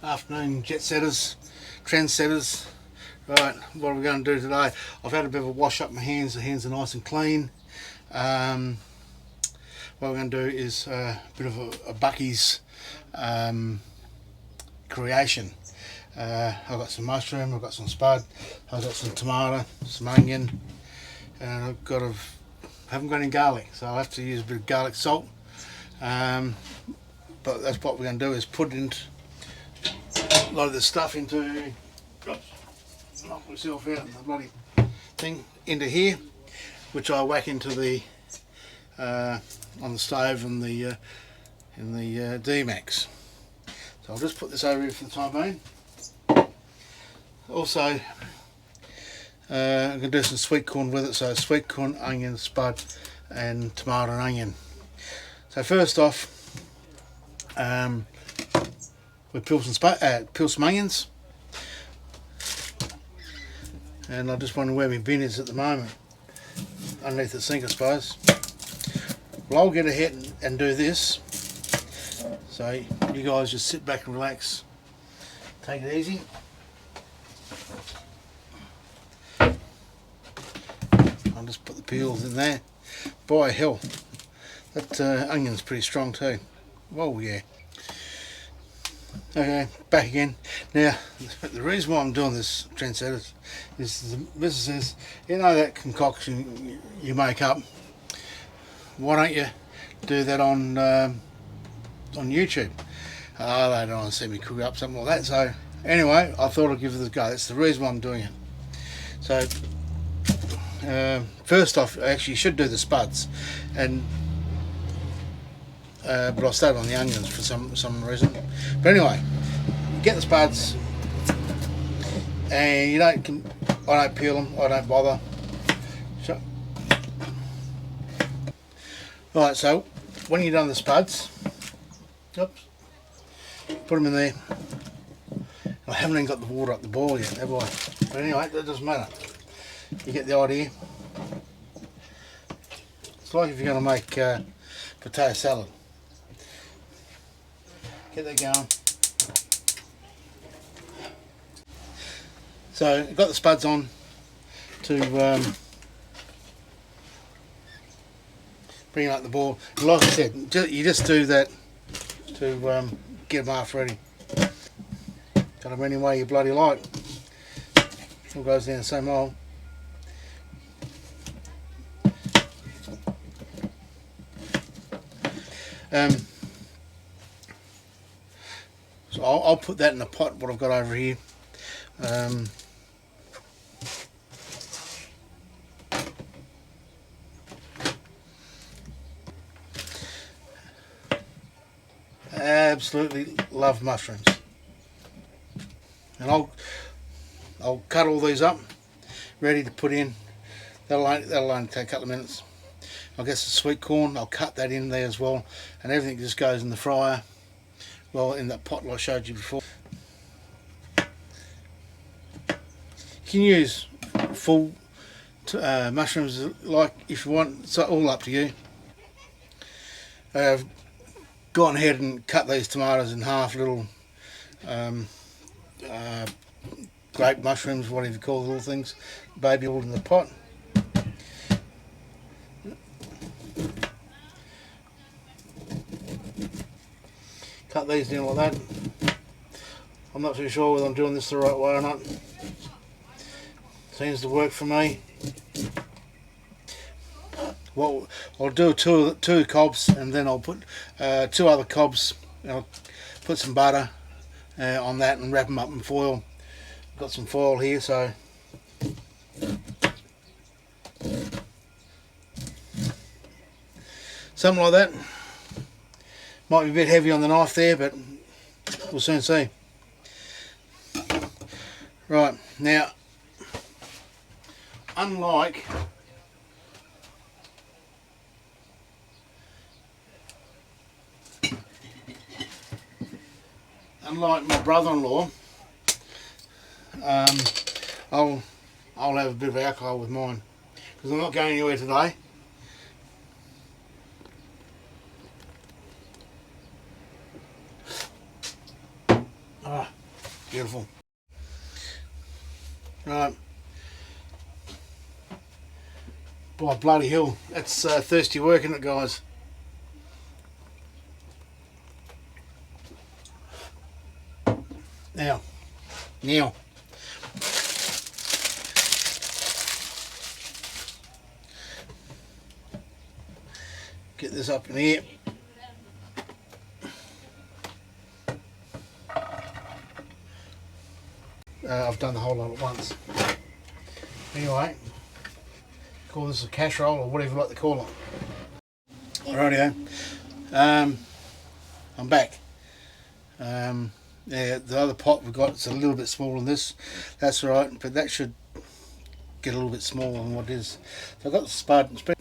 Afternoon jet setters, trendsetters. Right, what are we going to do today? I've had a bit of a wash up my hands. The hands are nice and clean. What we're going to do is a bit of a Bucky's creation. I've got some mushroom, I've got some spud, I've got some tomato, some onion, and haven't got any garlic, so I'll have to use a bit of garlic salt. But that's what we're going to do, is put into a lot of this stuff into, knock myself out in the bloody thing, into here, which I whack into the on the stove in the D-Max. So I'll just put this over here for the time being. Also, I'm going to do some sweet corn with it, so sweet corn, onion, spud and tomato and onion. So first off, we peel some onions, and I just wonder where my bin is at the moment. Underneath the sink, I suppose. Well, I'll get ahead and do this, so you guys just sit back and relax, take it easy. I'll just put the peels in there. By hell, that onion's pretty strong too. Whoa, yeah. Okay, back again. Now, the reason why I'm doing this, trendsetters, is the business is, you know that concoction you make up, why don't you do that on YouTube? Oh, they don't want to see me cook up something like that. So anyway, I thought I'd give it a go. That's the reason why I'm doing it. So first off, actually you should do the spuds, and but I stayed on the onions for some reason. But anyway, you get the spuds, and I don't peel them, I don't bother. So, right, so when you've done the spuds, oops, put them in there. I haven't even got the water up the boil yet, have I? But anyway, that doesn't matter. You get the idea. It's like if you're going to make potato salad. Get that going. So I've got the spuds on to bring up the boil. And like I said, you just do that to get them half ready. Cut them any way you bloody like. All goes down the same hole. So I'll put that in the pot, what I've got over here. Absolutely love mushrooms, and I'll cut all these up, ready to put in. That'll only take a couple of minutes. I'll get some sweet corn. I'll cut that in there as well, and everything just goes in the fryer. Well, in that pot I showed you before. You can use full mushrooms like if you want. It's all up to you. I've gone ahead and cut these tomatoes in half, little grape mushrooms, whatever you call the little things, baby all in the pot. Cut these down like that. I'm not too sure whether I'm doing this the right way or not. Seems to work for me. Well, I'll do two cobs, and then I'll put two other cobs, and I'll put some butter on that and wrap them up in foil. I've got some foil here, so something like that. Might be a bit heavy on the knife there, but we'll soon see. Right, now, unlike my brother-in-law, I'll have a bit of alcohol with mine, because I'm not going anywhere today. Ah. Beautiful. Right. By bloody hell, that's thirsty work, isn't it, guys? Now, get this up in here. I've done the whole lot at once. Anyway, call this a casserole or whatever you like to call it. Rightio. I'm back. Yeah, the other pot we've got is a little bit smaller than this. That's alright, but that should get a little bit smaller than what it is. So I've got the spud and spread.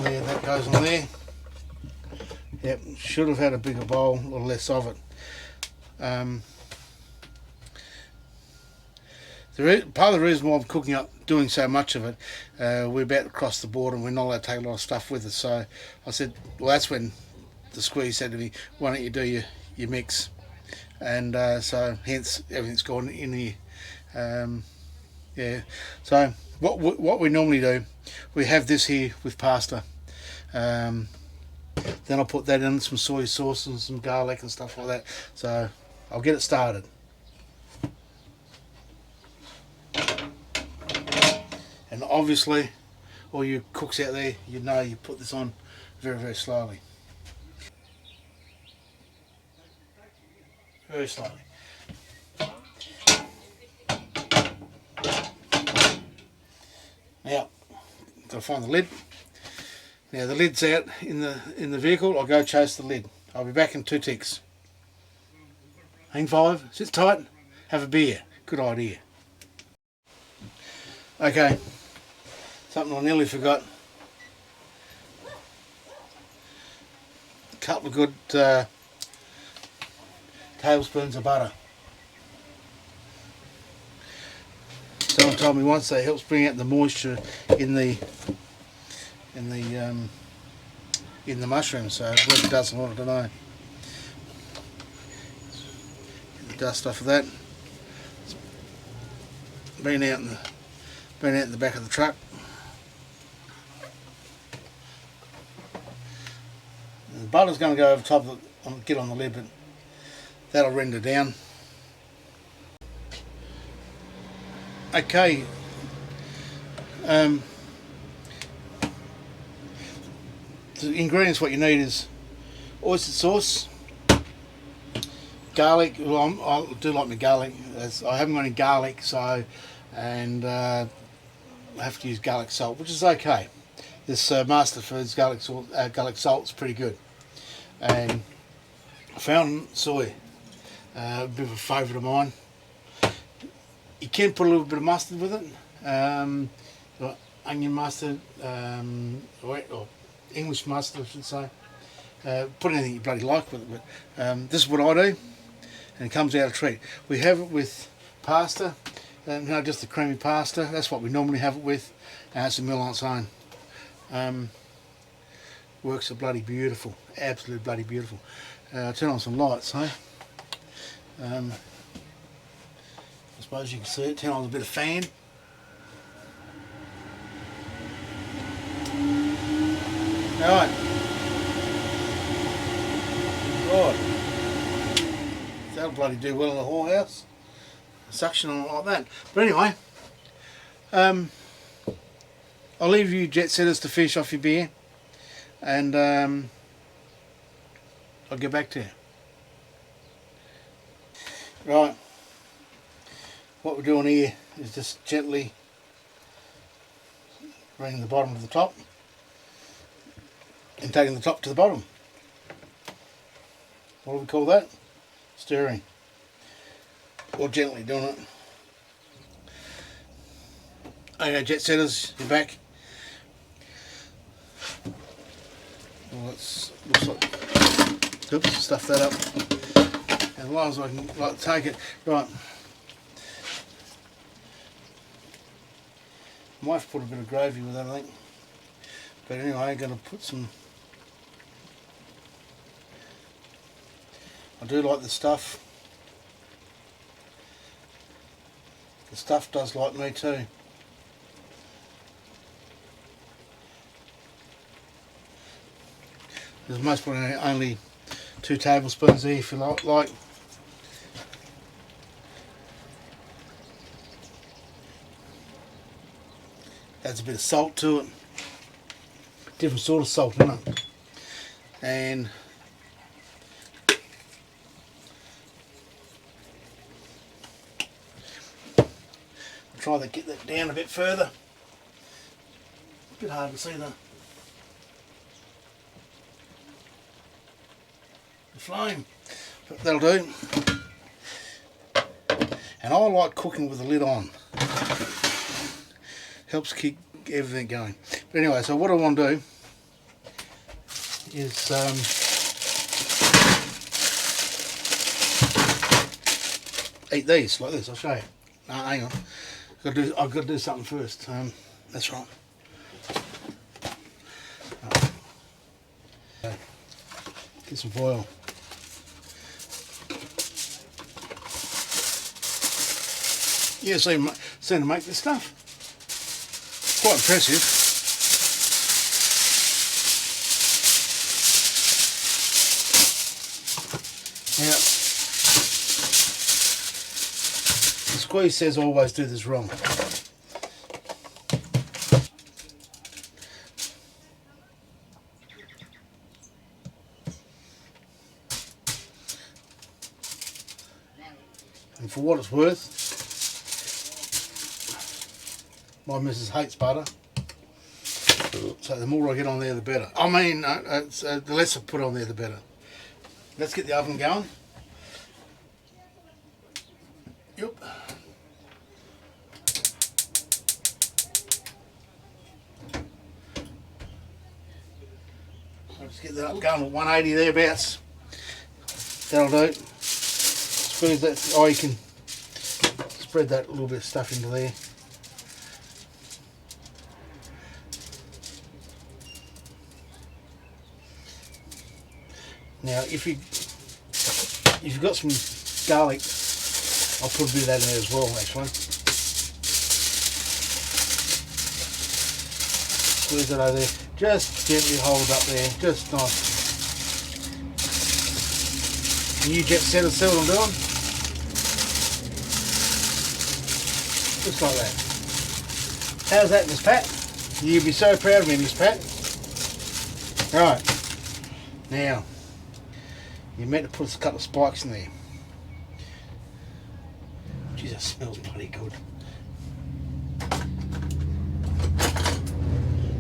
That goes on there. Yep, should have had a bigger bowl or less of it. Part of the reason why I'm cooking up, doing so much of it, we're about to cross the border and we're not allowed to take a lot of stuff with us. So I said, well, that's when the squeeze said to me, why don't you do your mix? And so hence everything's gone in here. Yeah. So what we normally do, we have this here with pasta. Then I'll put that in some soy sauce and some garlic and stuff like that. So I'll get it started. And obviously, all you cooks out there, you know you put this on very, very slowly. Very slowly. Now, gotta find the lid. Now the lid's out in the vehicle. I'll go chase the lid. I'll be back in 2 ticks. Hang 5, sit tight, have a beer. Good idea. Okay, something I nearly forgot. A couple of good tablespoons of butter. Someone told me once that helps bring out the moisture in the mushroom, so whether it does or not, I don't know. Get the dust off of that. It's been out in the back of the truck. And the butter's going to go over top of it, get on the lid, but that'll render down. Okay. The ingredients, what you need is oyster sauce, garlic. Well, I do like my garlic. I haven't got any garlic, so I have to use garlic salt, which is okay. This Master Foods garlic salt is pretty good. And I found soy, a bit of a favourite of mine. You can put a little bit of mustard with it, onion mustard, or English mustard, I should say. Put anything you bloody like with it, but this is what I do, and it comes out a treat. We have it with pasta, no, just the creamy pasta. That's what we normally have it with. It's a meal on its own. Works are bloody beautiful, absolutely bloody beautiful. Turn on some lights, hey? I suppose you can see it. Turn on a bit of fan. Alright. Right. That'll bloody do well in the whorehouse. Suction on it like that. But anyway, I'll leave you jet setters to finish off your beer, and I'll get back to you. Right. What we're doing here is just gently bringing the bottom to the top and taking the top to the bottom. What do we call that? Stirring. Or gently doing it. Okay, jet setters, you're back. Well, looks like, oops, stuff that up. As long as I can take it. Right. Might have to put a bit of gravy with that, I think. But anyway, I'm going to put some. I do like the stuff. The stuff does like me too. There's most probably only 2 tablespoons there if you like. Adds a bit of salt to it. Different sort of salt, isn't it? And try to get that down a bit further. A bit hard to see the flame, but that'll do. And I like cooking with the lid on. Helps keep everything going. But anyway, so what I want to do is eat these like this. I'll show you. No, hang on. I've got to do something first. That's right. Get some foil. Yeah, seen to make this stuff. Quite impressive. Now, the squeeze says always do this wrong. And for what it's worth, my missus hates butter, so the more I get on there the better. I mean, the less I put on there the better. Let's get the oven going. Yep. I'll just get that up going at 180 thereabouts. That'll do. Squeeze that. Oh, you can spread that little bit of stuff into there. Now, if you've got some garlic, I'll put a bit of that in there as well. Actually, squeeze that over there. Just gently hold up there, just nice. And you jet set and see what I'm doing. Just like that. How's that, Miss Pat? You'll be so proud of me, Miss Pat. Right, now. You meant to put a couple of spikes in there. Jeez, that smells bloody good.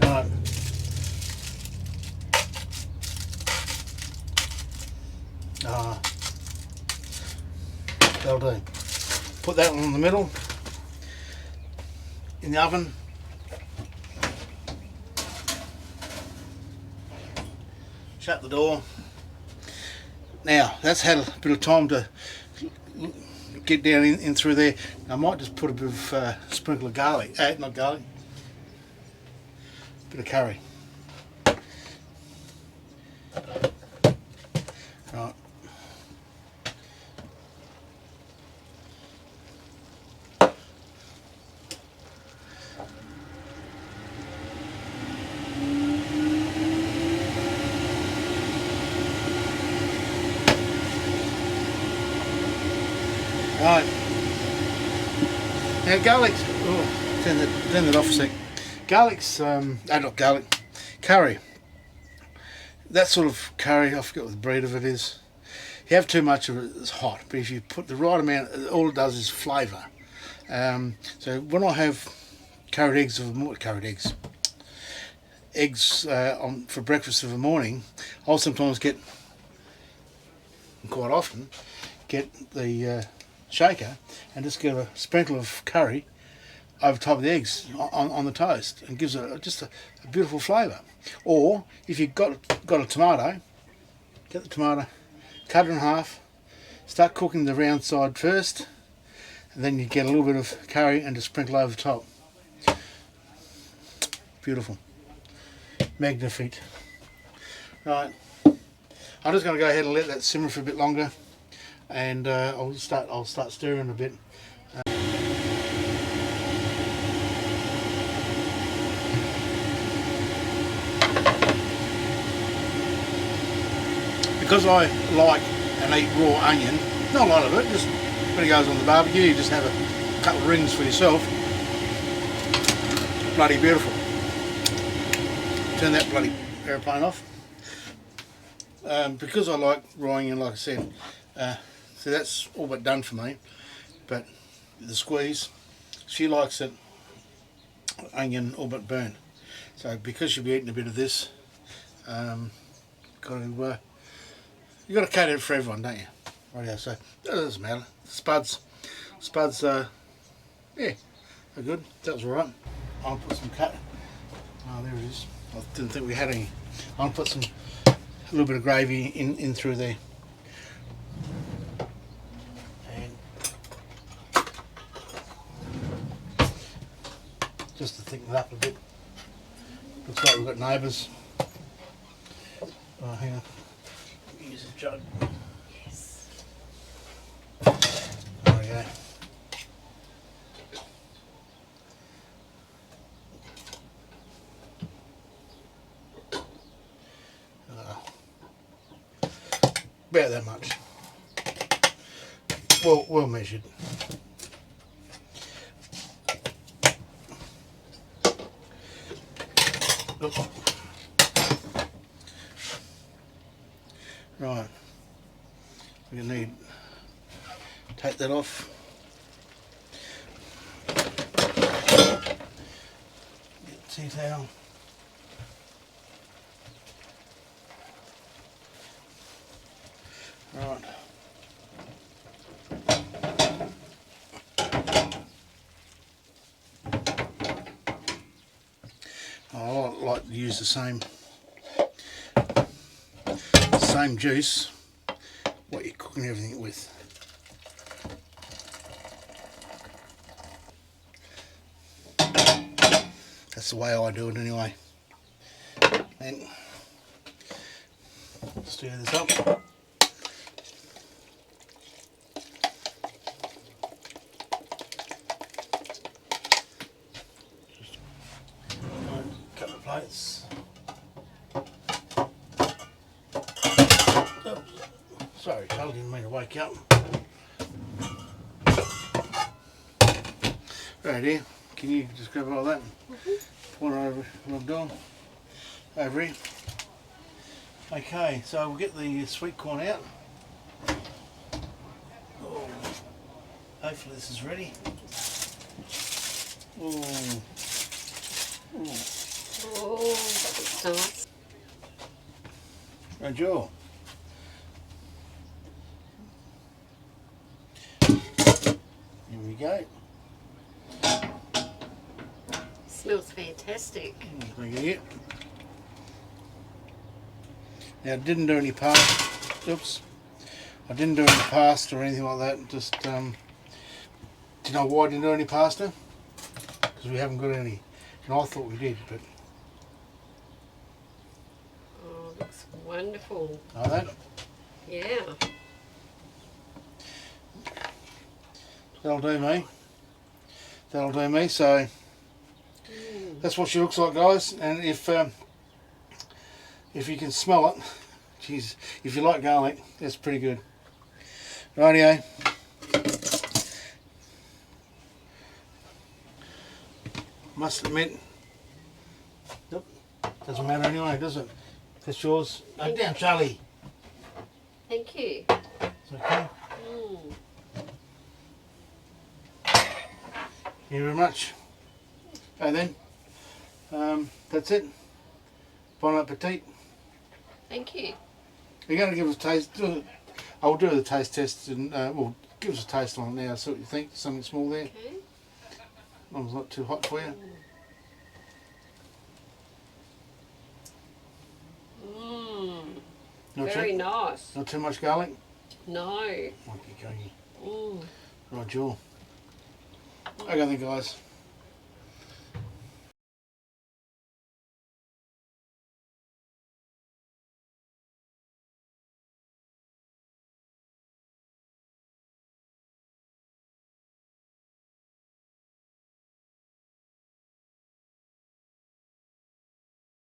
Right. That'll do. Put that one in the middle. In the oven. Shut the door. Now, that's had a bit of time to get down in through there. I might just put a bit of sprinkle of garlic. Not garlic. A bit of curry. Right. Right. Now garlic's, turn that off a sec. Garlic's, not garlic, curry. That sort of curry, I forget what the breed of it is. If you have too much of it, it's hot. But if you put the right amount, all it does is flavour. So when I have eggs for breakfast of the morning, I'll sometimes quite often, get the shaker and just get a sprinkle of curry over top of the eggs on the toast, and gives it just a beautiful flavour. Or if you've got a tomato, get the tomato, cut it in half, start cooking the round side first, and then you get a little bit of curry and just sprinkle over the top. Beautiful. Magnifique. Right. I'm just going to go ahead and let that simmer for a bit longer, and I'll start stirring a bit. Because I like and eat raw onion, not a lot of it, just when it goes on the barbecue, you just have a couple of rings for yourself. Bloody beautiful. Turn that bloody aeroplane off. Because I like raw onion, like I said, so that's all but done for me. But the squeeze, she likes it onion all but burnt. So because you'll be eating a bit of this, you got to cater it for everyone, don't you? Rightio, so that doesn't matter. Spuds, yeah, they're good. That was alright. I'll put some cut. Oh, there it is. I didn't think we had any. I'll put a little bit of gravy in through there. And just to thicken it up a bit. Looks like we've got neighbours. Oh, hang on. Use a jug. Yes. There we go. About that much. Well measured. Look. Right. We're gonna need take that off. Get the tea towel. Right. I like to use the same juice what you're cooking everything with. That's the way I do it anyway. And stir this up. Couple of plates. Oh, sorry, Charlie, didn't mean to wake you up. Right here, can you just grab all that? Point over what I'm doing. Over here. Okay, so we'll get the sweet corn out. Oh, hopefully this is ready. Oh. Oh, that looks nice. Right, Joel. Here we go. Smells fantastic. Bring it here. Now, I didn't do any pasta. Oops. I didn't do any pasta or anything like that. Just, do you know why I didn't do any pasta? Because we haven't got any. And I thought we did, but. Oh, looks wonderful. Know that? Yeah. That'll do me. That'll do me. So that's what she looks like, guys. And if you can smell it, geez, if you like garlic, that's pretty good. Rightio. Must admit, nope, doesn't matter anyway, does it? That's yours. No, down, Charlie. Thank you. It's okay. Thank you very much. Okay then, that's it. Bon appetit. Thank you. You're going to give us a taste. I'll do the taste test and well, give us a taste on it now. See what you think. Something small there. Okay. As long as it's not too hot for you. Very nice. Not too much garlic? No. Might be going. Mm. Right, Joel. Okay then, guys.